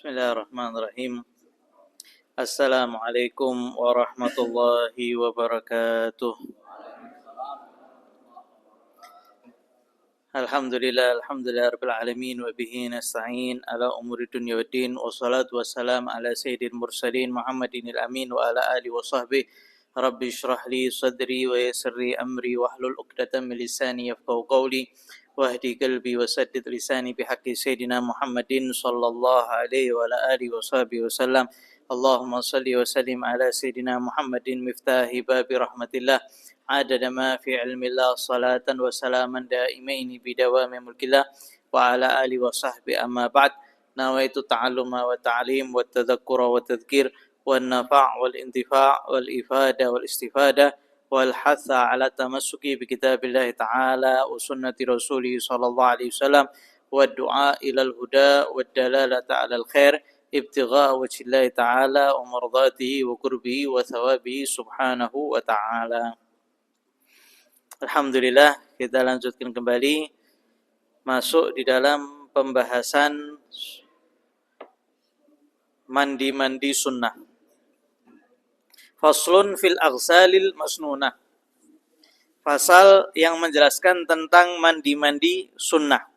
Bismillahirrahmanirrahim. Assalamualaikum warahmatullahi wabarakatuh. Alhamdulillah rabbil alamin wa bihi nasta'in ala umuri dunya waddin wassalatu wassalam ala sayyidil mursalin Muhammadin al-amin wa ala alihi wa sahbihi. Rabbi shrah li sadri wa yassir li amri wahlul 'uqdatam min lisani yafqahu qawli wahdi qalbi wa saddid lisani bihaqqi sayyidina Muhammadin sallallahu alaihi wa ala alihi wa sahbihi wasallam. Allahumma salli wa sallim ala sayyidina Muhammadin miftahi babi rahmatillah adada ma fi ilmillah salatan wa salaman daimaini bidawami mulkillah wa ala alihi wa sahbihi amma ba'd. Nawaitu ta'alluma wa ta'lim wa tadhakkura wa tadhkir wa nafa' wal intifa' wal ifada wal istifada wal hatha ala tamassuki bi kitabillah ta'ala wa sunnati rasulih sallallahu alaihi wasallam wa du'a ilal huda wa dalalata ala al khair ibtigha wajhillahi ta'ala wa mardatihi wa qurbihi wa thawabihi subhanahu wa ta'ala. Alhamdulillah, kita lanjutkan kembali masuk di dalam pembahasan mandi-mandi sunnah. Faslun fil aghsalil masnunah. Fasal yang menjelaskan tentang mandi-mandi sunnah.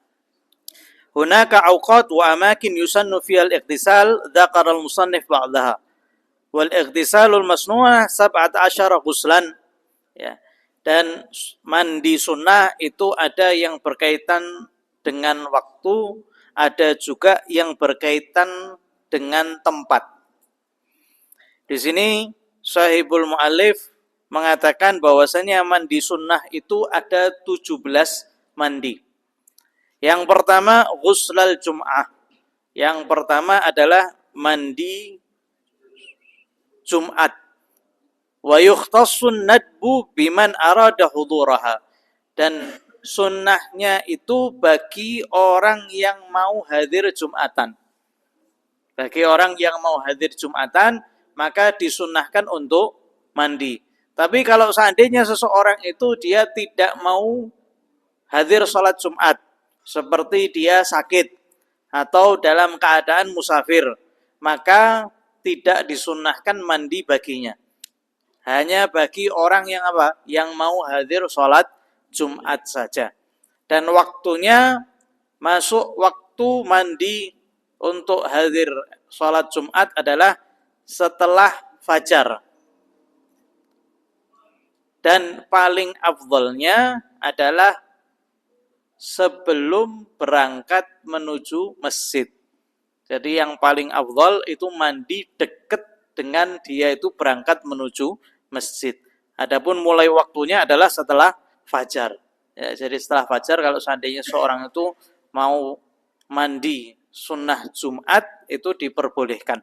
Hunaka awqat wa amakin yusannu fiyal ightisal dzakara al-musannif ba'daha. Wal ightisalul masnunah 17 ghuslan. Ya. Dan mandi sunnah itu ada yang berkaitan dengan waktu, ada juga yang berkaitan dengan tempat. Di sini Sahibul Mu'allif mengatakan bahwasanya mandi sunnah itu ada 17 mandi. Yang pertama ghuslal jum'ah. Yang pertama adalah mandi Jumat. Wa yukhtassun nadbu biman arada huduraha. Dan sunnahnya itu bagi orang yang mau hadir Jumatan. Bagi orang yang mau hadir Jumatan, maka disunnahkan untuk mandi. Tapi kalau seandainya seseorang itu dia tidak mau hadir sholat Jumat, seperti dia sakit atau dalam keadaan musafir, maka tidak disunnahkan mandi baginya. Hanya bagi orang yang apa? Yang mau hadir sholat Jumat saja. Dan waktunya masuk waktu mandi untuk hadir sholat Jumat adalah setelah fajar. Dan paling afdalnya adalah sebelum berangkat menuju masjid. Jadi yang paling afdal itu mandi dekat dengan dia itu berangkat menuju masjid. Adapun mulai waktunya adalah setelah fajar. Ya, jadi setelah fajar kalau seandainya seorang itu mau mandi sunnah Jumat itu diperbolehkan.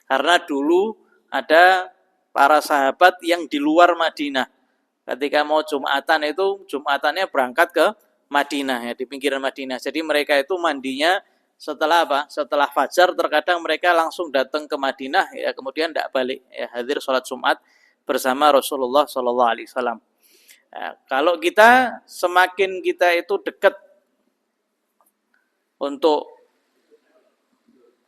Karena dulu ada para sahabat yang di luar Madinah. Ketika mau Jumatan itu Jumatannya berangkat ke Madinah, ya, di pinggiran Madinah. Jadi mereka itu mandinya setelah apa? Setelah fajar. Terkadang mereka langsung datang ke Madinah, ya, kemudian tidak balik, ya, hadir sholat Jumat bersama Rasulullah SAW. Ya, kalau kita semakin kita itu dekat untuk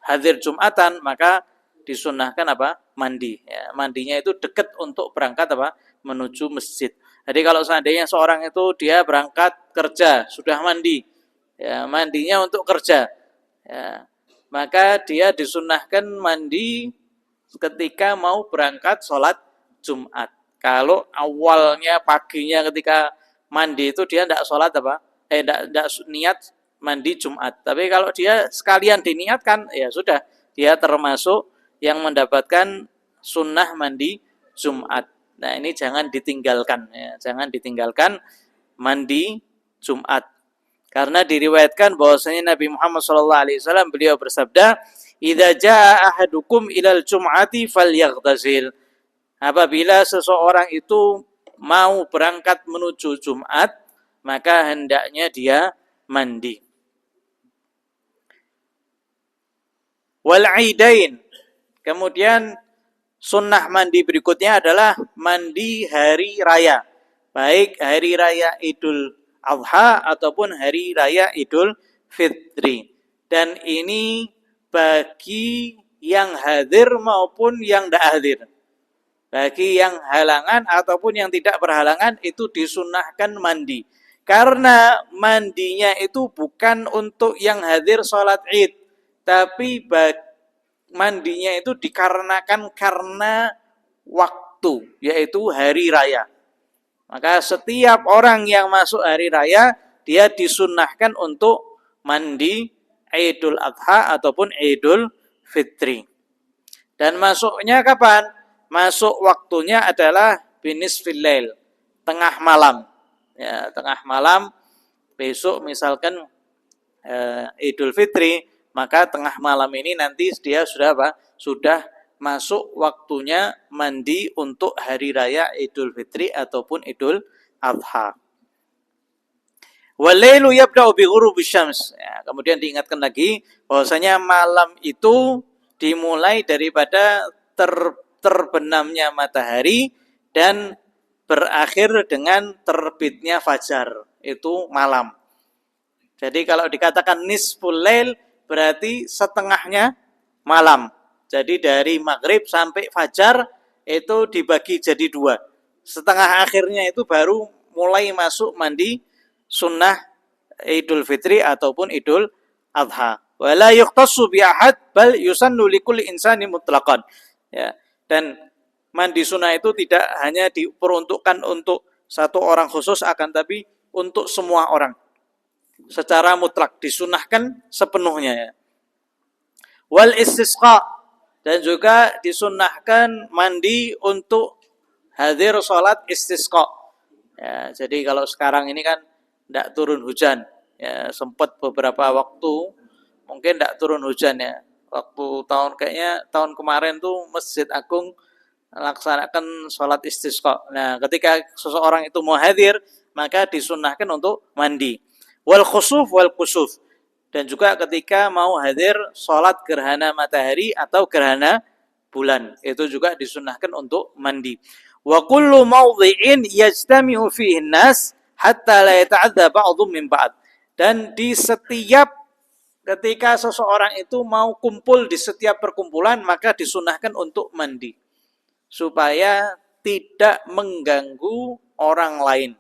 hadir Jumatan, maka disunnahkan apa? Mandi. Ya, mandinya itu dekat untuk berangkat apa? Menuju masjid. Jadi kalau seandainya seorang itu dia berangkat kerja sudah mandi, ya, mandinya untuk kerja, ya, maka dia disunnahkan mandi ketika mau berangkat sholat Jumat. Kalau awalnya paginya ketika mandi itu dia tidak sholat apa? Tidak niat mandi Jumat. Tapi kalau dia sekalian diniatkan, ya sudah, dia termasuk yang mendapatkan sunnah mandi Jumat. Nah, ini jangan ditinggalkan, ya, jangan ditinggalkan mandi Jumat. Karena diriwayatkan bahwasanya Nabi Muhammad SAW beliau bersabda, "Idza jaa ahadukum ilal jum'ati falyaghtasil." Apabila seseorang itu mau berangkat menuju Jumat, maka hendaknya dia mandi. Wal aidain. Kemudian sunnah mandi berikutnya adalah mandi hari raya. Baik hari raya Idul Adha ataupun hari raya Idul Fitri. Dan ini bagi yang hadir maupun yang tidak hadir. Bagi yang halangan ataupun yang tidak berhalangan itu disunahkan mandi. Karena mandinya itu bukan untuk yang hadir sholat id. Tapi mandinya itu dikarenakan karena waktu, yaitu hari raya. Maka setiap orang yang masuk hari raya, dia disunahkan untuk mandi Idul Adha ataupun Idul Fitri. Dan masuknya kapan? Masuk waktunya adalah binisfil lail, tengah malam. Ya, tengah malam besok misalkan Idul Fitri, maka tengah malam ini nanti dia sudah apa? Sudah masuk waktunya mandi untuk hari raya Idul Fitri ataupun Idul Adha. Walailu yabda'u bi ghurubi syams. Ya, kemudian diingatkan lagi bahwasanya malam itu dimulai daripada terbenamnya matahari dan berakhir dengan terbitnya fajar. Itu malam. Jadi kalau dikatakan nisful lail berarti setengahnya malam. Jadi dari maghrib sampai fajar itu dibagi jadi dua. Setengah akhirnya itu baru mulai masuk mandi sunnah Idul Fitri ataupun Idul Adha. Wala yukhtassu bi ahad bal yusannu likulli insani mutlaqan. Ya, dan mandi sunnah itu tidak hanya diperuntukkan untuk satu orang khusus, akan tapi untuk semua orang. Secara mutlak disunahkan sepenuhnya. Ya. Wal istisqa, dan juga disunahkan mandi untuk hadir sholat istisqa. Ya, jadi kalau sekarang ini kan tidak turun hujan. Ya, sempat beberapa waktu mungkin tidak turun hujan ya. Waktu tahun kemarin tuh Masjid Agung melaksanakan sholat istisqa. Nah, ketika seseorang itu mau hadir, maka disunahkan untuk mandi. Wal khusuf wal kusuf. Dan juga ketika mau hadir sholat gerhana matahari atau gerhana bulan, itu juga disunahkan untuk mandi. Wa kullu mawdhi'in yajtami'u fihi an-nas hatta la yata'adza ba'dhum min ba'd. Dan di setiap ketika seseorang itu mau kumpul di setiap perkumpulan, maka disunahkan untuk mandi supaya tidak mengganggu orang lain.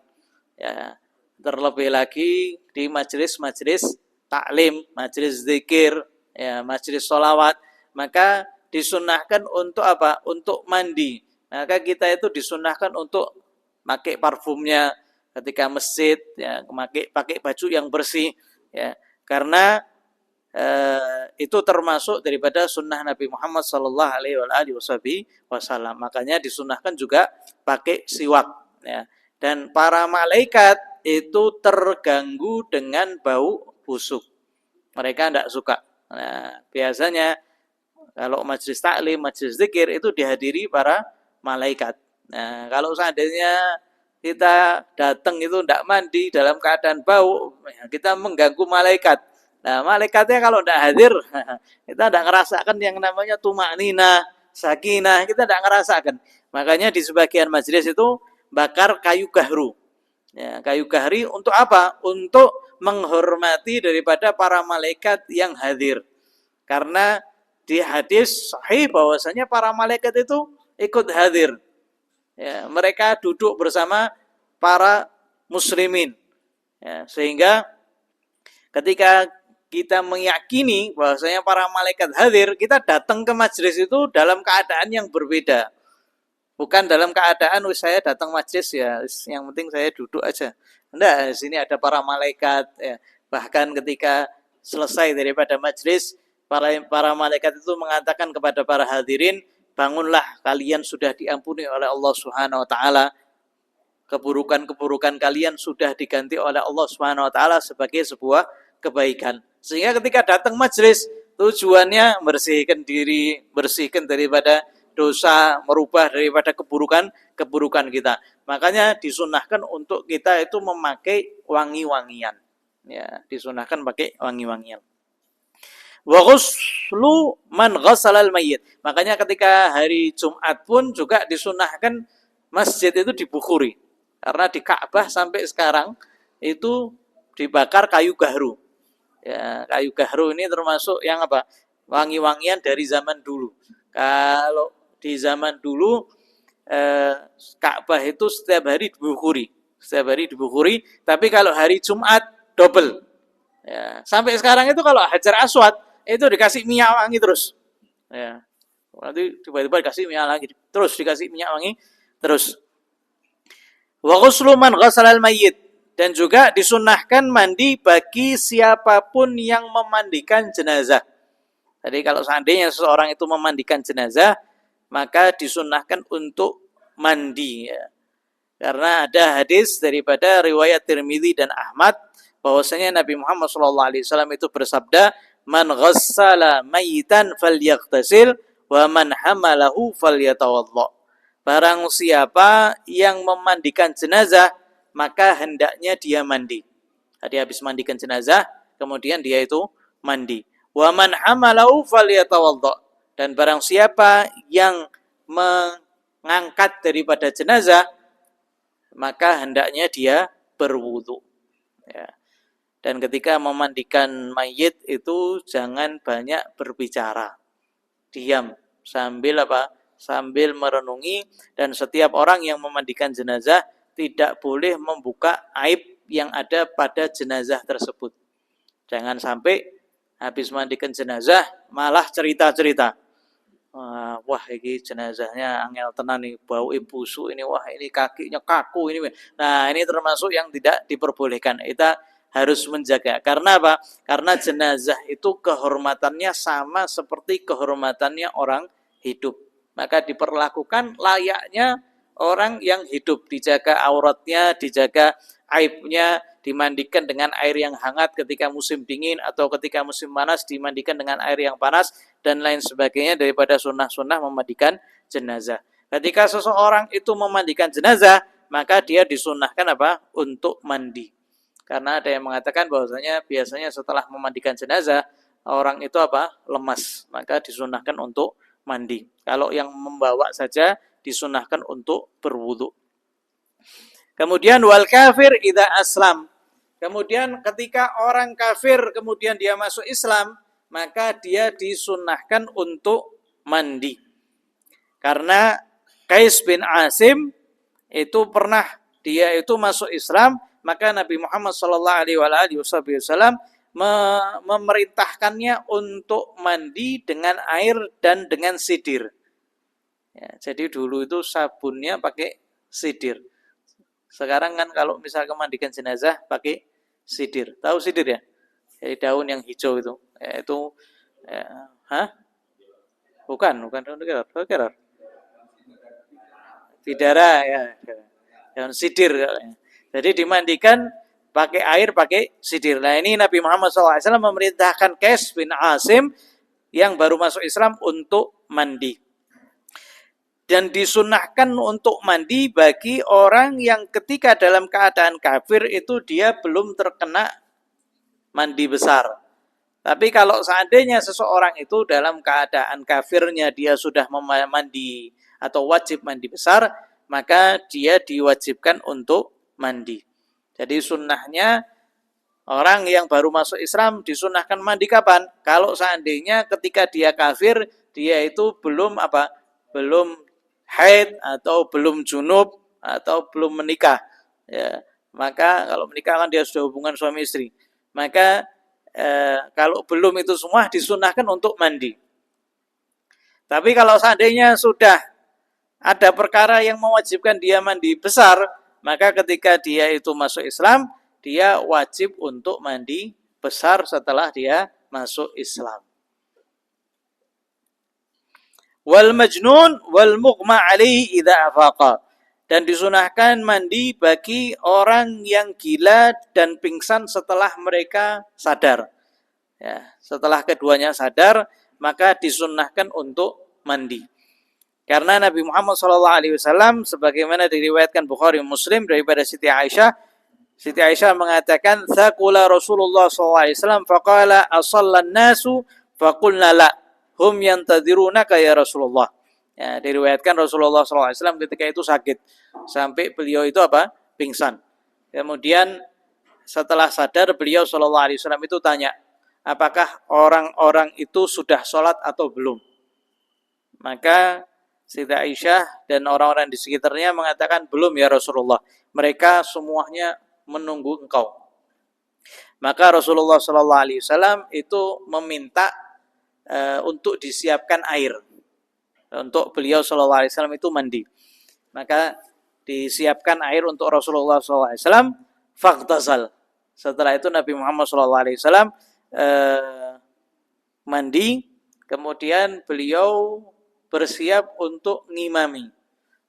Ya, terlebih lagi di majelis-majelis taklim, majelis zikir, ya, majelis sholawat, maka disunahkan untuk apa? Untuk mandi. Maka kita itu disunahkan untuk pakai parfumnya ketika masjid, ya, pakai baju yang bersih, ya, karena itu termasuk daripada sunnah Nabi Muhammad Sallallahu Alaihi Wasallam. Makanya disunahkan juga pakai siwak, ya. Dan para malaikat itu terganggu dengan bau busuk. Mereka tidak suka. Nah, biasanya kalau majelis taklim, majelis zikir itu dihadiri para malaikat. Nah, kalau seandainya kita datang itu tidak mandi dalam keadaan bau, kita mengganggu malaikat. Nah, malaikatnya kalau tidak hadir, kita tidak ngerasakan yang namanya tumaknina, sakinah, kita tidak ngerasakan. Makanya di sebagian majelis itu bakar kayu gahru. Ya, kayu gahri untuk apa? Untuk menghormati daripada para malaikat yang hadir. Karena di hadis sahih bahwasanya para malaikat itu ikut hadir. Ya, mereka duduk bersama para muslimin. Ya, sehingga ketika kita meyakini bahwasanya para malaikat hadir, kita datang ke majelis itu dalam keadaan yang berbeda. Bukan dalam keadaan saya datang majelis ya, yang penting saya duduk aja. Enggak, di sini ada para malaikat. Ya. Bahkan ketika selesai daripada majelis, para malaikat itu mengatakan kepada para hadirin, bangunlah, kalian sudah diampuni oleh Allah Subhanahu Wa Taala. Keburukan-keburukan kalian sudah diganti oleh Allah Subhanahu Wa Taala sebagai sebuah kebaikan. Sehingga ketika datang majelis, tujuannya bersihkan diri, bersihkan daripada dosa, merubah daripada keburukan kita. Makanya disunahkan untuk kita itu memakai wangi-wangian. Ya, disunahkan pakai wangi-wangian. Wa ghuslu man ghasalal mayyit. Makanya ketika hari Jumat pun juga disunahkan masjid itu dibukhuri. Karena di Ka'bah sampai sekarang itu dibakar kayu gahru. Ya, kayu gahru ini termasuk yang apa? wangi-wangian dari zaman dulu. Kalau di zaman dulu Ka'bah itu setiap hari dibukuri, tapi kalau hari Jumat double. Ya, sampai sekarang itu kalau Hajar Aswad itu dikasih minyak wangi terus. Ya. Nanti tiba-tiba dikasih minyak wangi, terus dikasih minyak wangi terus. Wa ghuslu man ghasalal mayyit, dan juga disunnahkan mandi bagi siapapun yang memandikan jenazah. Jadi kalau seandainya seseorang itu memandikan jenazah, maka disunnahkan untuk mandi. Ya. Karena ada hadis daripada riwayat Tirmidzi dan Ahmad bahwasanya Nabi Muhammad SAW itu bersabda, "Man ghassala mayyitan falyaghtasil wa man hamalahu falyatawadda." Barang siapa yang memandikan jenazah, maka hendaknya dia mandi. Tadi habis mandikan jenazah, kemudian dia itu mandi. Wa man hamalahu falyatawadda. Dan barang siapa yang mengangkat daripada jenazah, maka hendaknya dia berwudu. Ya. Dan ketika memandikan mayit itu jangan banyak berbicara. Diam sambil apa? Sambil merenungi, dan setiap orang yang memandikan jenazah tidak boleh membuka aib yang ada pada jenazah tersebut. Jangan sampai habis mandikan jenazah malah cerita-cerita. Wah ini jenazahnya angel tenan nih, bau busuk ini, wah ini kakinya kaku ini. Nah ini termasuk yang tidak diperbolehkan. Kita harus menjaga. Karena apa? Karena jenazah itu kehormatannya sama seperti kehormatannya orang hidup. Maka diperlakukan layaknya orang yang hidup. Dijaga auratnya, dijaga aibnya, dimandikan dengan air yang hangat ketika musim dingin, atau ketika musim panas dimandikan dengan air yang panas, dan lain sebagainya daripada sunnah-sunnah memandikan jenazah. Ketika seseorang itu memandikan jenazah, maka dia disunnahkan apa? Untuk mandi. Karena ada yang mengatakan bahwasanya biasanya setelah memandikan jenazah, orang itu apa? Lemas. Maka disunnahkan untuk mandi. Kalau yang membawa saja disunnahkan untuk berwudu. Kemudian wal kafir idza aslam. Kemudian ketika orang kafir kemudian dia masuk Islam, maka dia disunnahkan untuk mandi. Karena Qais bin Asim itu pernah dia itu masuk Islam, maka Nabi Muhammad SAW memerintahkannya untuk mandi dengan air dan dengan sidir. Ya, jadi dulu itu sabunnya pakai sidir. Sekarang kan kalau misalnya mandikan jenazah pakai sidir. Tahu sidir ya? Jadi daun yang hijau itu. Ya, itu Bukan daun kelor. Bidara ya. Daun sidir. Jadi dimandikan pakai air, pakai sidir. Nah ini Nabi Muhammad SAW memerintahkan Qais bin Asim yang baru masuk Islam untuk mandi. Dan disunnahkan untuk mandi bagi orang yang ketika dalam keadaan kafir itu dia belum terkena mandi besar. Tapi kalau seandainya seseorang itu dalam keadaan kafirnya dia sudah mandi atau wajib mandi besar, maka dia diwajibkan untuk mandi. Jadi sunnahnya orang yang baru masuk Islam disunnahkan mandi kapan? Kalau seandainya ketika dia kafir, dia itu belum haid atau belum junub atau belum menikah. Ya, maka kalau menikah kan dia sudah hubungan suami istri. Maka kalau belum itu semua disunnahkan untuk mandi. Tapi kalau seandainya sudah ada perkara yang mewajibkan dia mandi besar, maka ketika dia itu masuk Islam, dia wajib untuk mandi besar setelah dia masuk Islam. Wal majnun wal mughma alaihi idza afaqa. Dan disunahkan mandi bagi orang yang gila dan pingsan setelah mereka sadar. Ya, setelah keduanya sadar, maka disunahkan untuk mandi. Karena Nabi Muhammad SAW sebagaimana diriwayatkan Bukhari Muslim daripada Siti Aisyah mengatakan, "Thaqula Rasulullah SAW faqala asallan nasu faqulna la hum yantadirunaka ya Rasulullah." Ya, diriwayatkan Rasulullah SAW ketika itu sakit sampai beliau itu pingsan. Kemudian setelah sadar beliau SAW itu tanya, apakah orang-orang itu sudah sholat atau belum. Maka Siti Aisyah dan orang-orang di sekitarnya mengatakan, belum ya Rasulullah. Mereka semuanya menunggu engkau. Maka Rasulullah SAW itu meminta untuk disiapkan air. Untuk beliau SAW itu mandi. Maka disiapkan air untuk Rasulullah SAW. Faghtasal. Setelah itu Nabi Muhammad SAW mandi. Kemudian beliau bersiap untuk ngimami.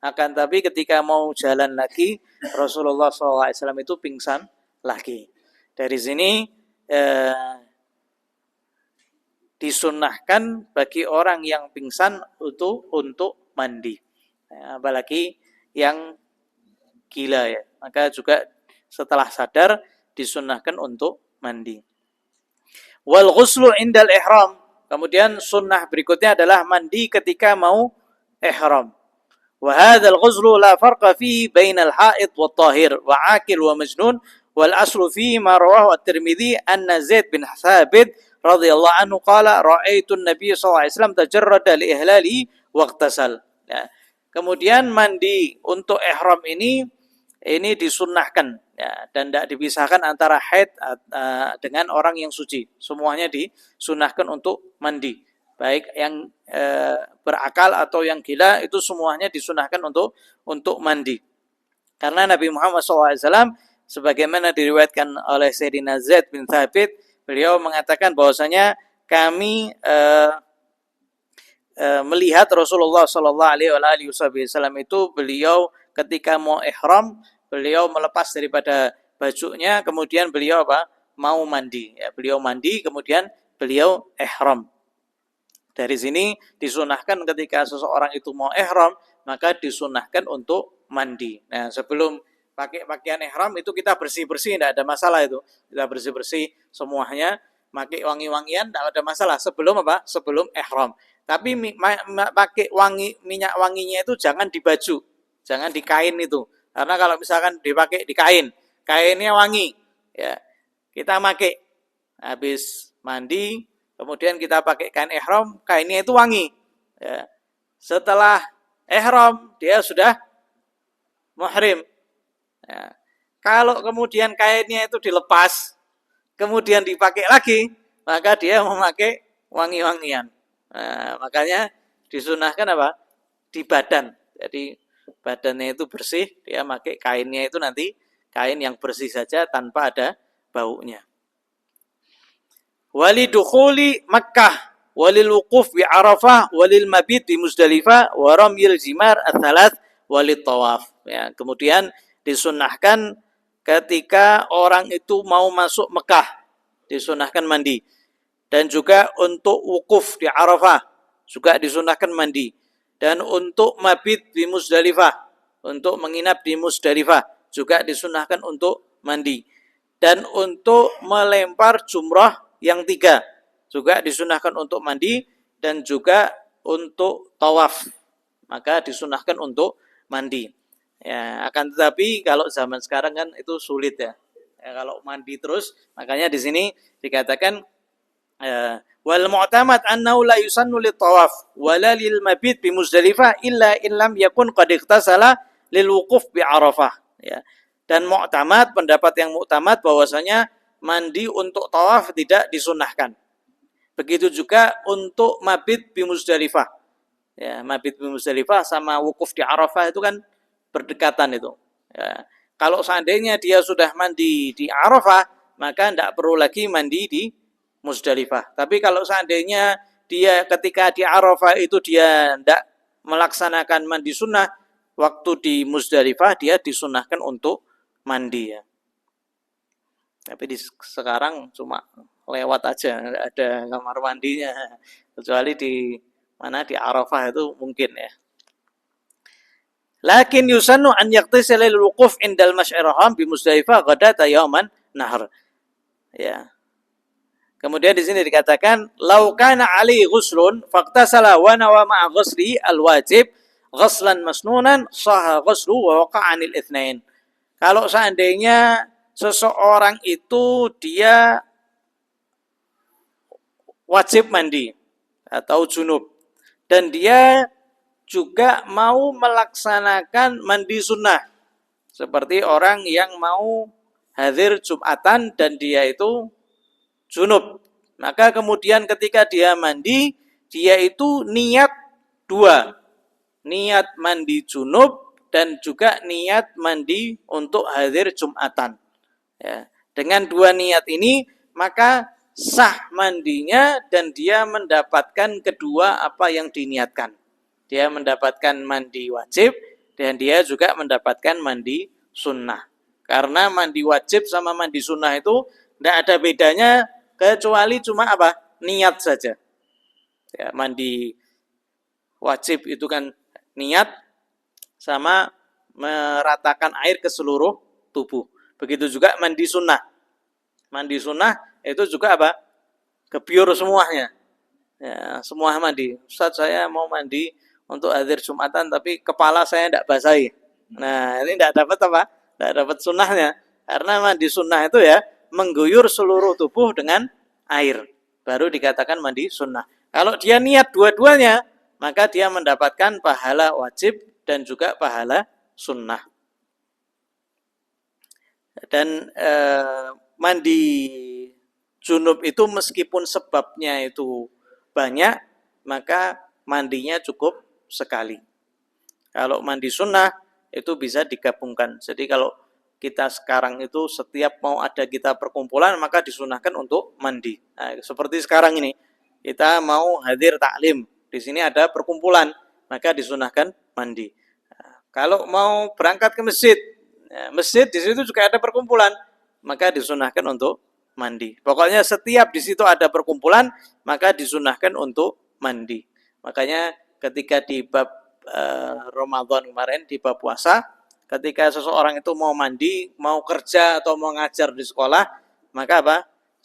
Akan tapi ketika mau jalan lagi, Rasulullah SAW itu pingsan lagi. Dari sini disunnahkan bagi orang yang pingsan untuk mandi. Apalagi yang gila ya. Maka juga setelah sadar disunnahkan untuk mandi. Wal ghuslu indal ihram. Kemudian sunnah berikutnya adalah mandi ketika mau ihram. Wa hadzal ghuslu la farqa fihi bainal haid wat tahir wa akil wa majnun wal aslu fihi ma rawahu at-Tirmidzi anna Zaid bin Thabit radhiyallahu anhu qala ra'aitu an-nabiy sallallahu alaihi wasallam tajarrada li ihlali waqtasal. Ya. Kemudian mandi untuk ihram ini disunnahkan ya, dan tidak dipisahkan antara haid dengan orang yang suci. Semuanya disunnahkan untuk mandi. Baik yang berakal atau yang gila itu semuanya disunahkan untuk mandi. Karena Nabi Muhammad SAW sebagaimana diriwayatkan oleh Sayyidina Zaid bin Thabit, beliau mengatakan bahwasanya kami melihat Rasulullah SAW itu beliau ketika mau ihram, beliau melepas daripada bajunya, kemudian beliau mau mandi. Ya, beliau mandi, kemudian beliau ihram. Dari sini disunahkan ketika seseorang itu mau ihram, maka disunahkan untuk mandi. Nah, sebelum pakai pakaian ihram itu kita bersih-bersih, tidak ada masalah itu. Kita bersih-bersih semuanya, pakai wangi-wangian, tidak ada masalah. Sebelum Sebelum ihram. Tapi pakai minyak wanginya itu jangan di baju, jangan di kain itu. Karena kalau misalkan dipakai di kain, kainnya wangi, ya kita pakai habis mandi, kemudian kita pakai kain ihram, kainnya itu wangi. Ya. Setelah ihram dia sudah muhrim. Ya. Kalau kemudian kainnya itu dilepas, kemudian dipakai lagi, maka dia memakai wangi-wangian. Nah, makanya disunahkan di badan. Jadi badannya itu bersih, dia pakai kainnya itu nanti kain yang bersih saja tanpa ada baunya. Walidukhuli Makkah, walil wuquf bi Arafah, walil mabit di Muzdalifah, wa ramyil jimar ats-tsalaats, walit tawaf. Ya, kemudian disunahkan ketika orang itu mau masuk Mekah, disunahkan mandi. Dan juga untuk wukuf di Arafah, juga disunahkan mandi. Dan untuk mabit di Muzdalifah, untuk menginap di Muzdalifah, juga disunahkan untuk mandi. Dan untuk melempar jumrah yang 3, juga disunahkan untuk mandi. Dan juga untuk tawaf, maka disunahkan untuk mandi. Ya, akan tetapi kalau zaman sekarang kan itu sulit ya. Kalau mandi terus, makanya di sini dikatakan wal mu'tamad annahu la yusannu lit tawaf wala lil mabit bi Muzdalifah illa in lam yakun qad ightasala lil wuquf bi Arafah. Ya. Dan mu'tamad, pendapat yang mu'tamad bahwasanya mandi untuk tawaf tidak disunahkan. Begitu juga untuk mabit bi Muzdalifah. Ya, mabit bi Muzdalifah sama wukuf di Arafah itu kan berdekatan itu. Ya. Kalau seandainya dia sudah mandi di Arafah, maka tidak perlu lagi mandi di Muzdalifah. Tapi kalau seandainya dia ketika di Arafah itu dia tidak melaksanakan mandi sunnah, waktu di Muzdalifah dia disunahkan untuk mandi ya. Tapi sekarang cuma lewat aja, tidak ada kamar mandinya. Kecuali di mana di Arafah itu mungkin ya. Lakin yusannu an yaqtasila lil wuquf indal masy'aril haram bi Muzdalifah ghadata yauman nahr. Ya. Kemudian di sini dikatakan lau kana ali ghuslun faqtasala wa nawa ma'a ghusli al-wajib ghuslan masnunan sahha ghuslu wa waqa'a 'anil itsnain. Kalau seandainya seseorang itu dia wajib mandi atau junub. Dan dia juga mau melaksanakan mandi sunnah. Seperti orang yang mau hadir Jumatan dan dia itu junub. Maka kemudian ketika dia mandi, dia itu niat dua. Niat mandi junub dan juga niat mandi untuk hadir Jumatan. Ya. Dengan dua niat ini, maka sah mandinya dan dia mendapatkan kedua apa yang diniatkan. Dia mendapatkan mandi wajib dan dia juga mendapatkan mandi sunnah. Karena mandi wajib sama mandi sunnah itu tidak ada bedanya kecuali cuma apa? Niat saja. Ya, mandi wajib itu kan niat sama meratakan air ke seluruh tubuh. Begitu juga mandi sunnah. Mandi sunnah itu juga apa? Kebiur semuanya. Ya, semua mandi. Ustaz, saya mau mandi untuk hadir Jumatan tapi kepala saya tidak basahi. Nah, ini tidak dapat apa? Tidak dapat sunnahnya. Karena mandi sunnah itu ya mengguyur seluruh tubuh dengan air. Baru dikatakan mandi sunnah. Kalau dia niat dua-duanya, maka dia mendapatkan pahala wajib dan juga pahala sunnah. Dan mandi junub itu meskipun sebabnya itu banyak, maka mandinya cukup sekali. Kalau mandi sunnah itu bisa digabungkan. Jadi kalau kita sekarang itu setiap mau ada kita perkumpulan, maka disunahkan untuk mandi. Nah, seperti sekarang ini, kita mau hadir taklim. Di sini ada perkumpulan, maka disunahkan mandi. Nah, kalau mau berangkat ke masjid, masjid di situ juga ada perkumpulan, maka disunahkan untuk mandi. Pokoknya setiap di situ ada perkumpulan, maka disunahkan untuk mandi. Makanya ketika di bab Ramadan kemarin, di bab puasa, ketika seseorang itu mau mandi, mau kerja atau mau ngajar di sekolah, maka apa?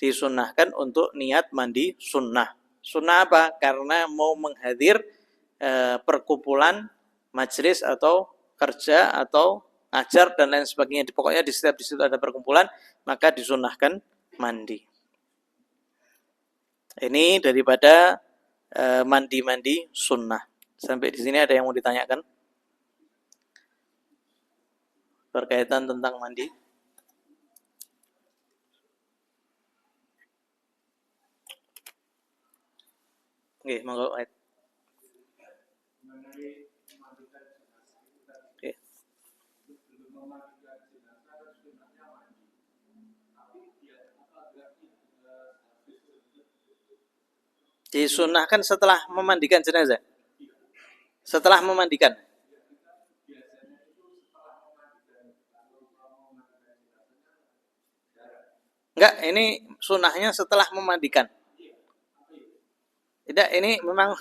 Disunahkan untuk niat mandi sunnah. Sunnah apa? Karena mau menghadir perkumpulan, majelis atau kerja atau ngajar dan lain sebagainya. Pokoknya di setiap di situ ada perkumpulan, maka disunahkan mandi. Ini daripada mandi-mandi sunnah. Sampai di sini ada yang mau ditanyakan berkaitan tentang mandi? Oke, monggo. Disunahkan setelah memandikan jenazah. Setelah memandikan. Enggak, ini sunahnya setelah memandikan. Tidak, ini memang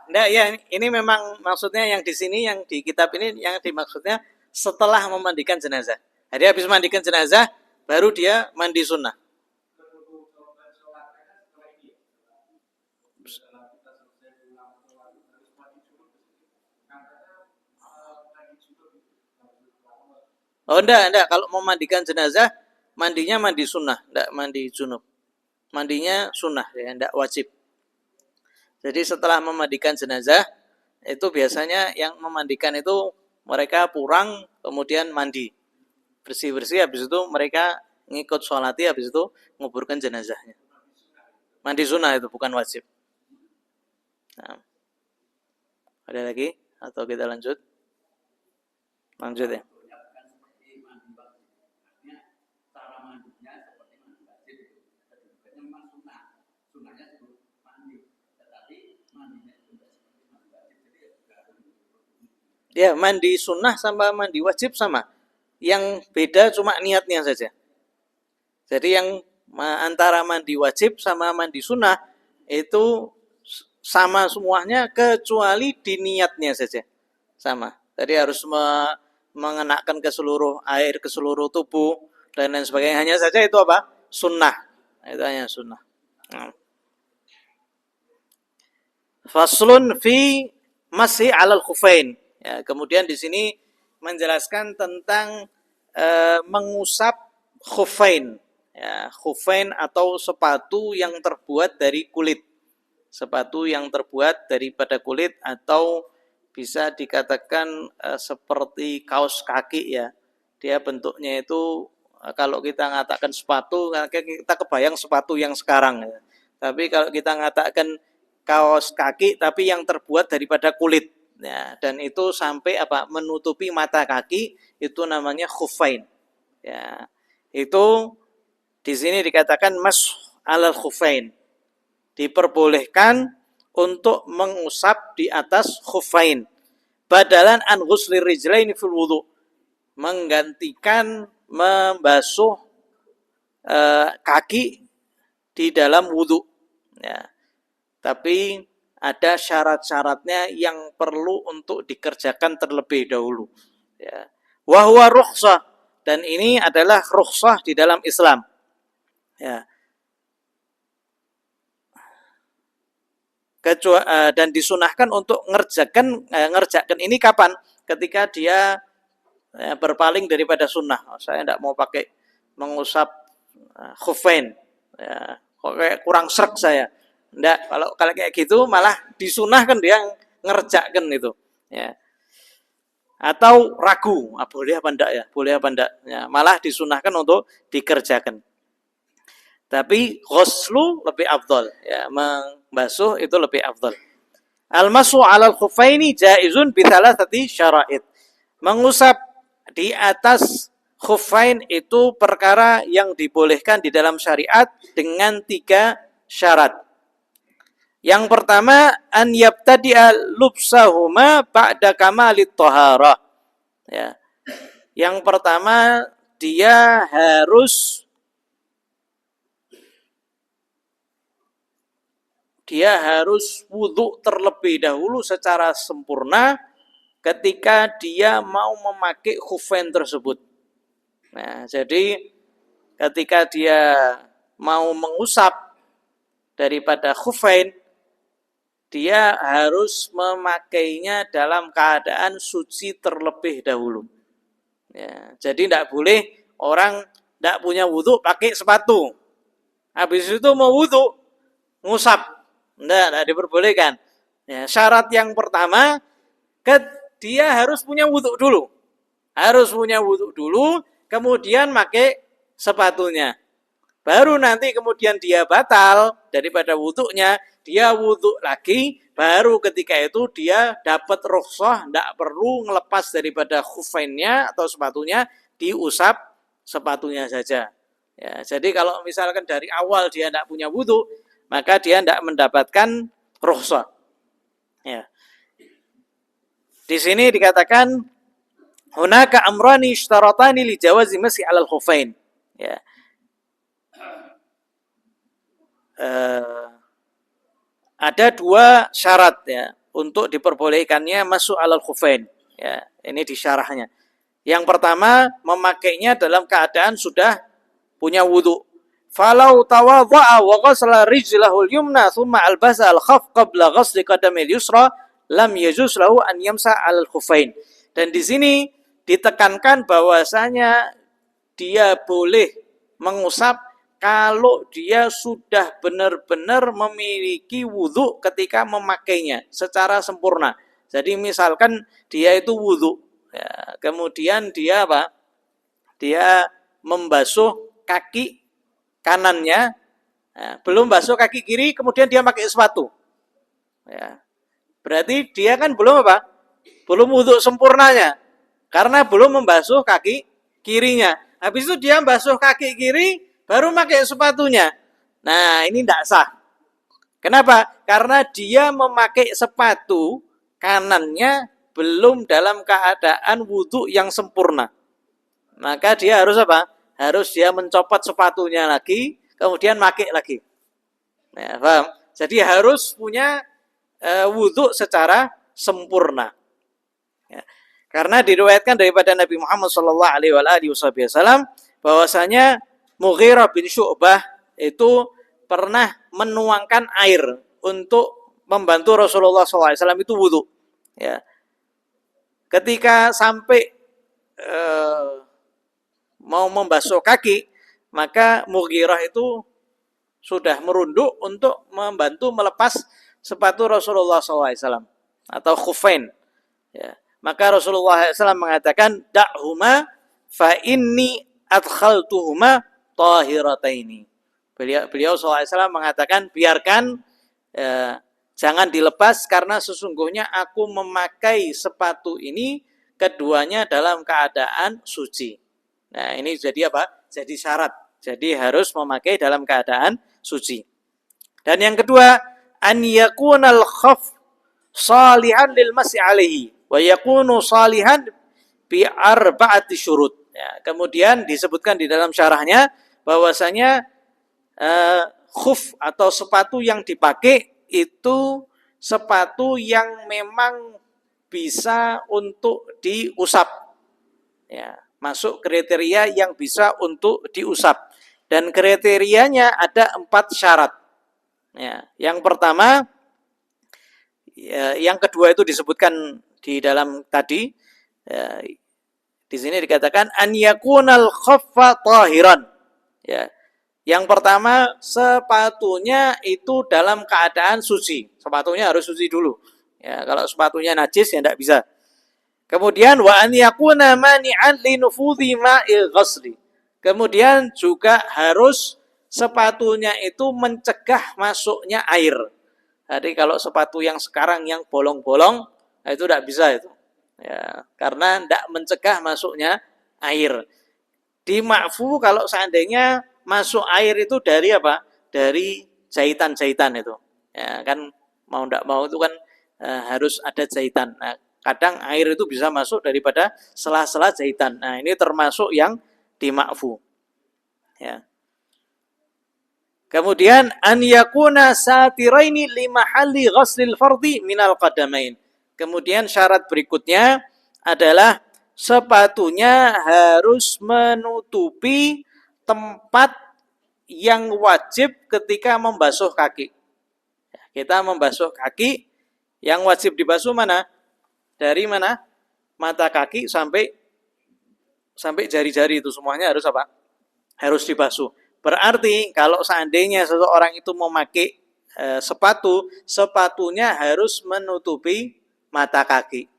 enggak ya, ini memang maksudnya yang di sini, yang di kitab ini yang dimaksudnya setelah memandikan jenazah. Jadi habis mandikan jenazah baru dia mandi sunnah. Oh enggak, kalau memandikan jenazah mandinya mandi sunnah, enggak mandi junub. Mandinya sunnah ya, enggak wajib. Jadi setelah memandikan jenazah itu biasanya yang memandikan itu mereka pulang kemudian mandi. Bersih-bersih habis itu mereka ngikut sholati habis itu nguburkan jenazahnya. Mandi sunnah itu bukan wajib. Nah. Ada lagi atau kita lanjut? Lanjut ya. Ya, mandi sunnah sama mandi wajib sama. Yang beda cuma niatnya saja. Jadi yang antara mandi wajib sama mandi sunnah itu sama semuanya kecuali di niatnya saja. Sama. Jadi harus mengenakan ke seluruh air, ke seluruh tubuh dan lain sebagainya. Hanya saja itu apa? Sunnah. Itu hanya sunnah. Faslun fi masih alal khufain. Ya, kemudian di sini menjelaskan tentang mengusap khufain. Ya, khufain atau sepatu yang terbuat dari kulit. Sepatu yang terbuat daripada kulit atau bisa dikatakan seperti kaos kaki ya. Dia bentuknya itu kalau kita mengatakan sepatu, kita kebayang sepatu yang sekarang ya. Tapi kalau kita mengatakan kaos kaki tapi yang terbuat daripada kulit ya, dan itu sampai menutupi mata kaki, itu namanya khufain. Ya. Itu di sini dikatakan mas alal khufain. Diperbolehkan untuk mengusap di atas khufain. Badalan an ghuslir rijlaini fil wudu. Menggantikan membasuh kaki di dalam wudu. Ya. Tapi ada syarat-syaratnya yang perlu untuk dikerjakan terlebih dahulu. Ya. Wahwa rukhsah, dan ini adalah rukhsah di dalam Islam. Ya. Dan disunahkan untuk ngerjakan ini kapan? Ketika dia berpaling daripada sunnah. Saya tidak mau pakai mengusap khufain. Ya, kayak kurang srek saya. Enggak, kalau kayak gitu malah disunahkan dia ngerjakan itu. Ya. Atau ragu, boleh apa enggak ya? Boleh apa enggak? Ya, malah disunahkan untuk dikerjakan. Tapi ghuslu lebih afdal, ya, membasuh itu lebih afdal. Al-masu 'alal khuffaini jaizun bi thalathati syara'id. Mengusap di atas khuffain itu perkara yang dibolehkan di dalam syariat dengan 3 syarat. Yang pertama, an yabtadi'a lubsahuma ba'da kamalit thaharah. Ya. Yang pertama, dia harus wudhu terlebih dahulu secara sempurna ketika dia mau memakai khufain tersebut. Nah, jadi ketika dia mau mengusap daripada khufain, dia harus memakainya dalam keadaan suci terlebih dahulu. Ya, jadi tidak boleh orang tidak punya wudhu pakai sepatu. Habis itu mau wudhu, ngusap. Tidak diperbolehkan. Ya, syarat yang pertama, dia harus punya wudhu dulu. Harus punya wudhu dulu, kemudian pakai sepatunya. Baru nanti kemudian dia batal daripada wudhunya, dia wudhu lagi, baru ketika itu dia dapat rukhsah, tidak perlu ngelepas daripada khufainnya atau sepatunya, diusap sepatunya saja. Ya, jadi kalau misalkan dari awal dia tidak punya wudhu, maka dia tidak mendapatkan rukhsah. Ya. Di sini dikatakan hunaka amrani ishtaratani li jawazi masih 'alal khufain. Ya. Ada 2 syarat ya untuk diperbolehkannya masuk 'alal khufain. Ya, ini di syarahnya. Yang pertama, memakainya dalam keadaan sudah punya wudu. Falau tawadha'a wa ghasala rijlahul yumna thumma albasa al-khaf qabla ghasli qadamil yusra lam yajuz lahu an yamsa 'alal khufain. Dan di sini ditekankan bahwasanya dia boleh mengusap kalau dia sudah benar-benar memiliki wudhu ketika memakainya secara sempurna. Jadi misalkan dia itu wudhu, ya, kemudian dia Dia membasuh kaki kanannya, ya, belum basuh kaki kiri, kemudian dia pakai sepatu. Ya. Berarti dia kan belum Belum wudhu sempurnanya, karena belum membasuh kaki kirinya. Habis itu dia basuh kaki kiri, baru pakai sepatunya. Nah, ini tidak sah. Kenapa? Karena dia memakai sepatu kanannya belum dalam keadaan wudhu yang sempurna. Maka dia harus Harus dia mencopot sepatunya lagi, kemudian pakai lagi. Nah, paham? Jadi harus punya wudhu secara sempurna. Ya. Karena diriwayatkan daripada Nabi Muhammad SAW bahwasanya Mughirah bin Syu'bah itu pernah menuangkan air untuk membantu Rasulullah SAW itu wudhu. Ya. Ketika sampai mau membasuh kaki, maka Mughirah itu sudah merunduk untuk membantu melepas sepatu Rasulullah SAW atau khufain. Ya. Maka Rasulullah SAW mengatakan, da'huma fa inni adkhaltuhuma tahirataini. Beliau SAW mengatakan, biarkan, jangan dilepas karena sesungguhnya aku memakai sepatu ini keduanya dalam keadaan suci. Nah, ini jadi apa? Jadi syarat. Jadi harus memakai dalam keadaan suci. Dan yang kedua, an yakunal khaf salihan lil mas'i alaihi wa yakunu salihan bi arba'ati syurut. Ya, kemudian disebutkan di dalam syarahnya bahwasanya khuf atau sepatu yang dipakai itu sepatu yang memang bisa untuk diusap. Ya, masuk kriteria yang bisa untuk diusap. Dan kriterianya ada 4 syarat. Ya, yang pertama, yang kedua itu disebutkan di dalam tadi. Ya, di sini dikatakan an yakunal khaffa tahiran. Ya. Yang pertama, sepatunya itu dalam keadaan suci. Sepatunya harus suci dulu. Ya, kalau sepatunya najis ya tidak bisa. Kemudian wa an yakuna mani'an li nufudhi ma'il ghasli. Kemudian juga harus sepatunya itu mencegah masuknya air. Jadi kalau sepatu yang sekarang yang bolong-bolong, itu tidak bisa itu. Ya, karena tidak mencegah masuknya air. Di ma'fu kalau seandainya masuk air itu dari apa? Dari jahitan-jahitan itu. Ya, kan mau tidak mau itu kan harus ada jahitan. Nah, kadang air itu bisa masuk daripada sela-sela jahitan. Nah, ini termasuk yang di ma'fu. Ya. Kemudian an yakuna satiraini li mahalli ghaslil fardhi minal qadamain. Kemudian syarat berikutnya adalah sepatunya harus menutupi tempat yang wajib ketika membasuh kaki. Kita membasuh kaki, yang wajib dibasuh mana? Dari mana? Mata kaki sampai jari-jari itu semuanya harus apa? Harus dibasuh. Berarti kalau seandainya seseorang itu memakai sepatunya harus menutupi mata kaki.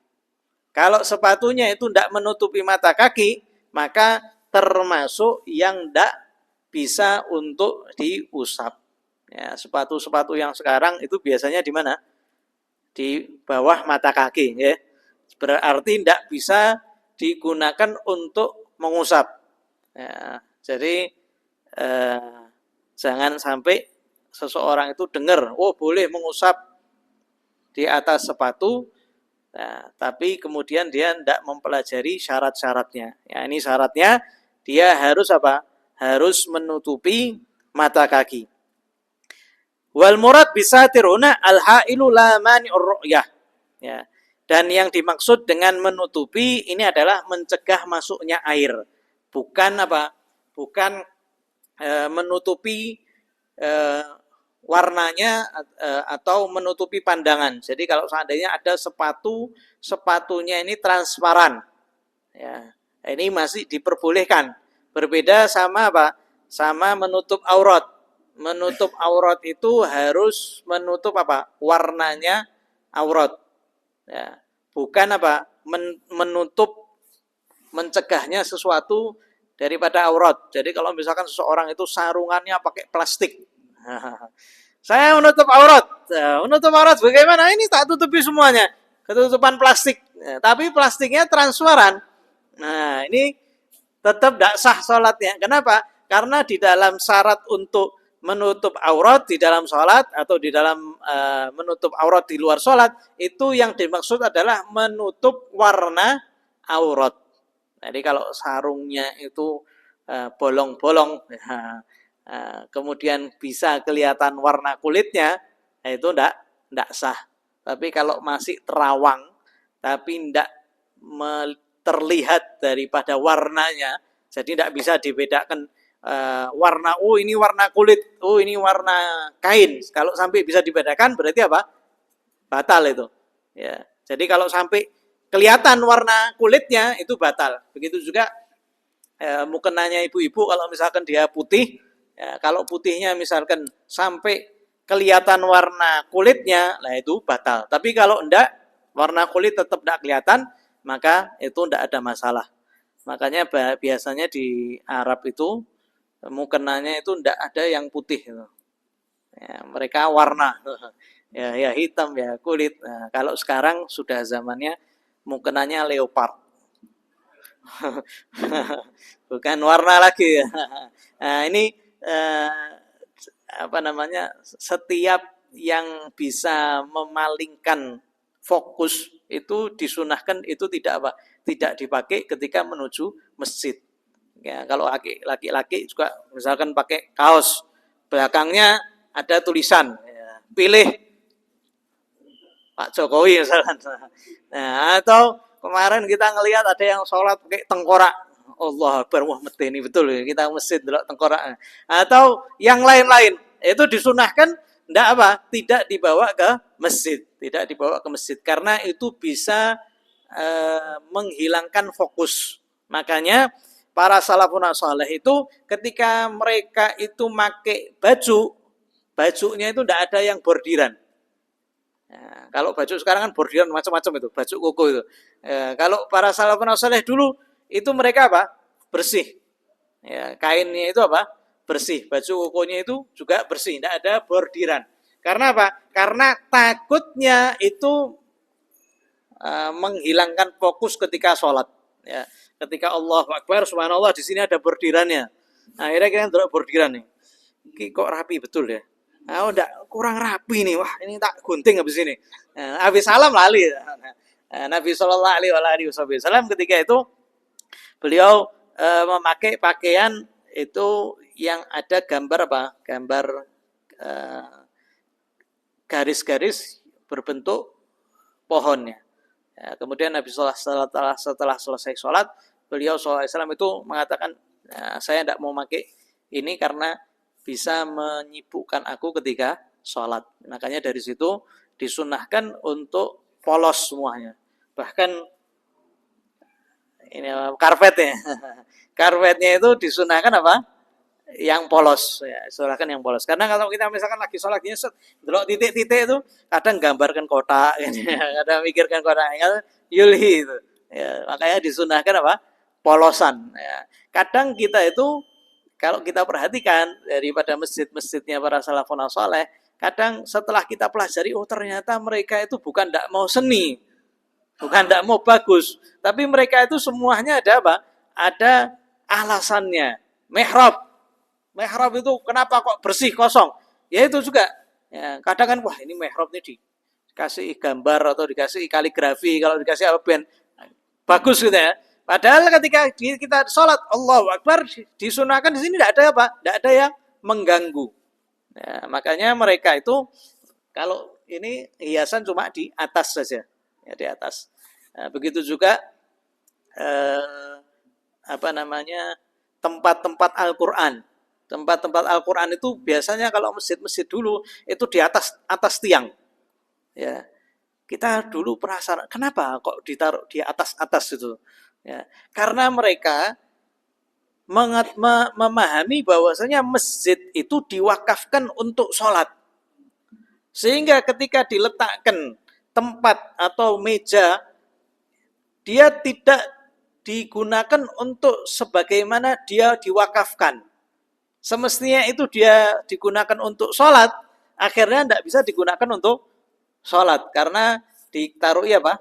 Kalau sepatunya itu tidak menutupi mata kaki, maka termasuk yang tidak bisa untuk diusap. Ya, sepatu-sepatu yang sekarang itu biasanya di mana? Di bawah mata kaki. Ya. Berarti tidak bisa digunakan untuk mengusap. Ya, jadi jangan sampai seseorang itu dengar, oh boleh mengusap di atas sepatu, nah, tapi kemudian dia tidak mempelajari syarat-syaratnya. Ya, ini syaratnya dia harus apa? Harus menutupi mata kaki. Wal murad bisatiruna al-hailu la mani'ur ru'yah. Ya. Dan yang dimaksud dengan menutupi ini adalah mencegah masuknya air. Bukan apa? Bukan menutupi warnanya atau menutupi pandangan. Jadi kalau seandainya ada sepatunya ini transparan, ya, ini masih diperbolehkan. Berbeda sama apa? Sama menutup aurat. Menutup aurat itu harus menutup apa? Warnanya aurat. Ya, bukan apa? Menutup, mencegahnya sesuatu daripada aurat. Jadi kalau misalkan seseorang itu sarungannya pakai plastik, saya menutup aurat. Menutup aurat bagaimana? Ini tak tutupi semuanya, ketutupan plastik. Tapi plastiknya transparan. Nah, ini tetap tidak sah sholatnya. Kenapa? Karena di dalam syarat untuk menutup aurat di dalam sholat atau di dalam menutup aurat di luar sholat, itu yang dimaksud adalah menutup warna aurat. Jadi kalau sarungnya itu bolong-bolong, kemudian bisa kelihatan warna kulitnya, itu tidak sah. Tapi kalau masih terawang, tapi tidak terlihat daripada warnanya, jadi tidak bisa dibedakan warna, oh ini warna kulit, oh ini warna kain. Kalau sampai bisa dibedakan, berarti apa? Batal itu. Ya. Jadi kalau sampai kelihatan warna kulitnya itu batal. Begitu juga mukenanya ibu-ibu kalau misalkan dia putih, ya, kalau putihnya misalkan sampai kelihatan warna kulitnya, nah itu batal. Tapi kalau enggak, warna kulit tetap enggak kelihatan, maka itu enggak ada masalah. Makanya biasanya di Arab itu mukenanya itu enggak ada yang putih. Ya, mereka warna, ya hitam ya kulit. Nah, kalau sekarang sudah zamannya mukenanya leopard. Bukan warna lagi ya. Nah, ini eh, apa namanya? Setiap yang bisa memalingkan fokus itu disunahkan, itu tidak apa? Tidak dipakai ketika menuju masjid. Ya, kalau laki-laki juga misalkan pakai kaos, belakangnya ada tulisan, ya, pilih Pak Jokowi misalkan. Nah, atau kemarin kita ngelihat ada yang sholat pakai tengkorak. Allah Akbar, wah ini betul ya, kita masjid dulu tengkorak. Atau yang lain-lain, itu disunahkan enggak apa? Tidak dibawa ke masjid, tidak dibawa ke masjid karena itu bisa menghilangkan fokus. Makanya para salafun saleh itu ketika mereka itu pakai baju, bajunya itu enggak ada yang bordiran. Ya, kalau baju sekarang kan bordiran macam-macam itu, baju koko itu. Ya, kalau para salafun saleh dulu itu mereka apa? Bersih. Ya, kainnya itu apa? Bersih. Baju kokonya itu juga bersih, tidak ada bordiran. Karena apa? Karena takutnya itu menghilangkan fokus ketika sholat. Ya, ketika Allah Akbar, subhanallah di sini ada bordirannya. Nah, akhirnya kita ndelok bordiran nih. Ini kok rapi betul ya. Nah, udah kurang rapi nih. Wah, ini tak gunting habis ini. Nah, habis salam lali. Nah, Nabi Shallallahu Alaihi Wasallam ketika itu beliau memakai pakaian itu yang ada gambar apa? Gambar garis-garis berbentuk pohonnya. Ya, kemudian Nabi setelah selesai sholat, beliau SAW itu mengatakan, saya tidak mau pakai ini karena bisa menyibukkan aku ketika sholat. Makanya dari situ disunahkan untuk polos semuanya. Bahkan ini karpetnya, karpetnya itu disunahkan apa? Yang polos, ya, silakan yang polos. Karena kalau kita misalkan lagi sholat gini, delok titik-titik itu kadang gambarkan kotak, kadang mikirkan kotak, yulhi itu. Ya, makanya disunahkan apa? Polosan. Ya. Kadang kita itu kalau kita perhatikan daripada masjid-masjidnya para salafun saleh, kadang setelah kita pelajari, oh ternyata mereka itu bukan tidak mau seni, bukan tidak mau bagus, tapi mereka itu semuanya ada apa? Ada alasannya. Mihrab itu kenapa kok bersih kosong? Ya itu juga. Ya, kadang kan wah ini mihrab ini dikasih gambar atau dikasih kaligrafi, kalau dikasih apa ben bagus gitu ya. Padahal ketika kita sholat Allahu Akbar disunahkan di sini tidak ada apa? Tidak ada yang mengganggu. Ya, makanya mereka itu kalau ini hiasan cuma di atas saja, ya di atas. Nah, begitu juga apa namanya tempat-tempat Al-Quran. Tempat-tempat Al-Quran itu biasanya kalau masjid-masjid dulu itu di atas tiang. Ya, kita dulu penasaran kenapa kok ditaruh di atas itu. Ya, karena mereka memahami bahwasanya masjid itu diwakafkan untuk sholat. Sehingga ketika diletakkan tempat atau meja, dia tidak digunakan untuk sebagaimana dia diwakafkan. Semestinya itu dia digunakan untuk sholat, akhirnya tidak bisa digunakan untuk sholat karena ditaruhi apa?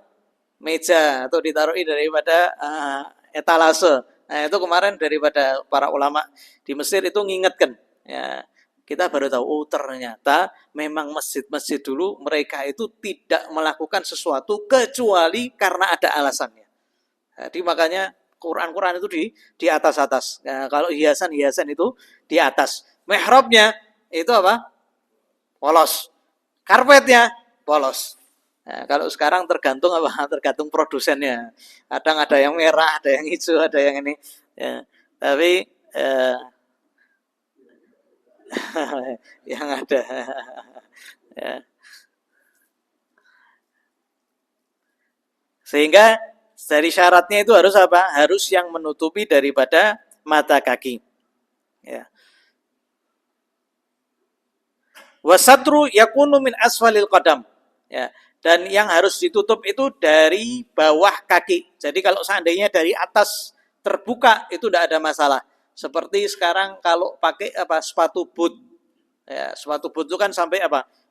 Meja atau ditaruhi daripada etalase. Nah itu kemarin daripada para ulama di Mesir itu ngingetkan. Ya, kita baru tahu, oh ternyata memang masjid-masjid dulu mereka itu tidak melakukan sesuatu kecuali karena ada alasannya. Jadi makanya Quran itu di atas. Nah, kalau hiasan itu di atas. Mihrabnya itu apa? Polos. Karpetnya polos. Nah, kalau sekarang tergantung apa? Tergantung produsennya. Kadang ada yang merah, ada yang hijau, ada yang ini. Ya. Tapi yang ada. Ya. Sehingga dari syaratnya itu harus apa? Harus yang menutupi daripada mata kaki. Ya. Wasatru yakunu min asfalil qadam. Ya. Dan yang harus ditutup itu dari bawah kaki. Jadi kalau seandainya dari atas terbuka itu tidak ada masalah. Seperti sekarang kalau pakai sepatu boot. Ya, sepatu boot itu kan sampai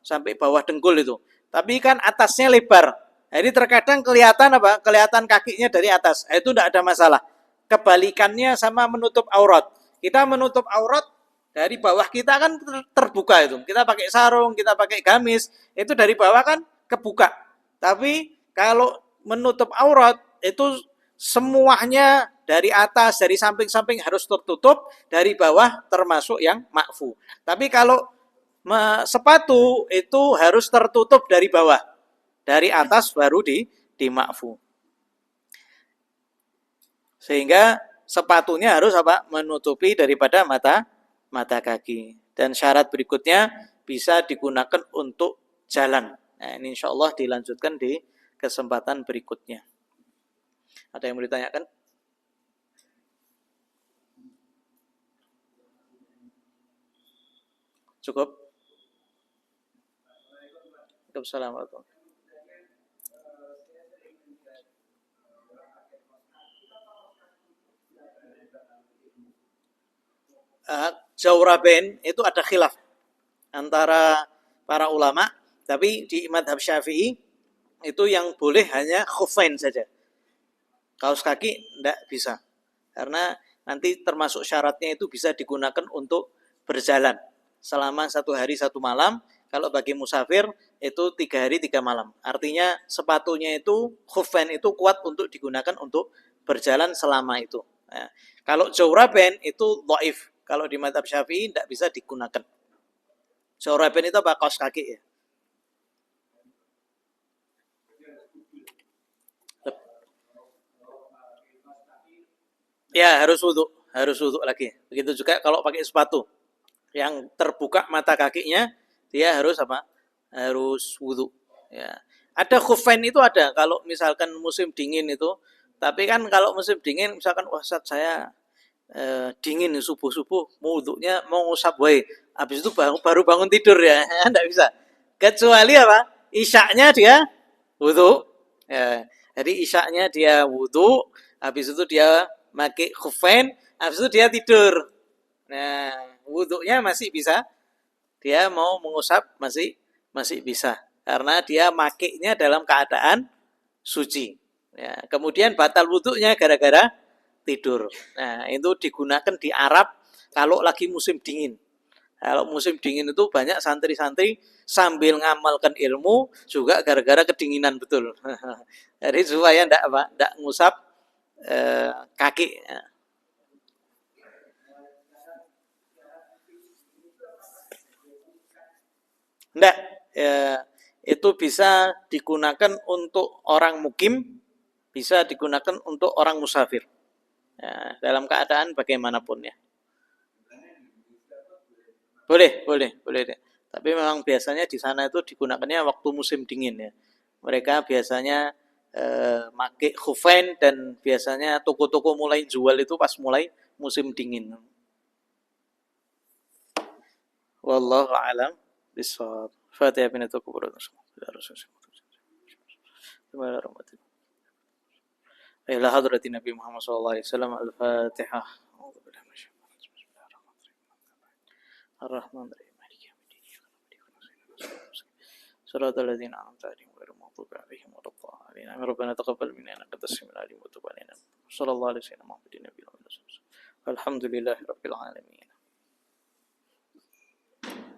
sampai bawah dengkul itu. Tapi kan atasnya lebar. Jadi terkadang kelihatan kelihatan kakinya dari atas. Itu tidak ada masalah. Kebalikannya sama menutup aurat. Kita menutup aurat dari bawah kita kan terbuka itu. Kita pakai sarung, kita pakai gamis, itu dari bawah kan kebuka. Tapi kalau menutup aurat itu semuanya dari atas, dari samping-samping harus tertutup, dari bawah termasuk yang makfu. Tapi kalau sepatu itu harus tertutup dari bawah. Dari atas baru di makfu. Sehingga sepatunya harus menutupi daripada mata kaki. Dan syarat berikutnya bisa digunakan untuk jalan. Nah, ini insya Allah dilanjutkan di kesempatan berikutnya. Ada yang mau ditanyakan? Cukup? Assalamualaikum. Jawraben itu ada khilaf antara para ulama, tapi di madhab Syafi'i itu yang boleh hanya khuffain saja. Kaos kaki tidak bisa. Karena nanti termasuk syaratnya itu bisa digunakan untuk berjalan selama 1 hari 1 malam. Kalau bagi musafir itu 3 hari 3 malam. Artinya sepatunya itu khuffain itu kuat untuk digunakan untuk berjalan selama itu. Nah, kalau jawraben itu dhaif. Kalau di mazhab Syafi'i tidak bisa digunakan. Jawraben itu kaos kaki ya. Ya harus wudhu lagi. Begitu juga kalau pakai sepatu yang terbuka mata kakinya, dia harus Harus wudhu. Ya. Ada khuffain itu ada kalau misalkan musim dingin itu. Tapi kan kalau musim dingin misalkan saya dingin subuh-subuh wudhunya mau ngusap wae. Habis itu baru bangun tidur ya, enggak bisa. Kecuali Isyaknya dia wudhu. Ya. Jadi isyaknya dia wudhu, habis itu dia pakai khuffain, habis itu dia tidur. Nah, wudhunya masih bisa. Dia mau mengusap masih bisa. Karena dia makainya dalam keadaan suci. Ya, kemudian batal wudhunya gara-gara tidur. Nah, itu digunakan di Arab kalau lagi musim dingin. Kalau musim dingin itu banyak santri-santri sambil ngamalkan ilmu juga gara-gara kedinginan betul. Jadi supaya ndak ngusap kaki. Ndak, itu bisa digunakan untuk orang mukim, bisa digunakan untuk orang musafir. Ya, dalam keadaan bagaimanapun ya. Boleh deh. Tapi memang biasanya di sana itu digunakannya waktu musim dingin ya. Mereka biasanya pakai khuffain dan biasanya toko-toko mulai jual itu pas mulai musim dingin. Wallahu a'lam bishawab. Fatihah binatu kubur. Bismillahirrahmanirrahim. Ila hadratin Nabi Muhammad sallallahu alaihi wasallam al-Fatihah. Ar-Rahman Ar-Rahim. صراط الذين أنعمت عليهم غير المغضوب عليهم ولا الضالين آمين ربنا تقبل منا إنك أنت السميع العليم وتب علينا صلى الله عليه وسلم محمد النبي الأمين الحمد لله رب العالمين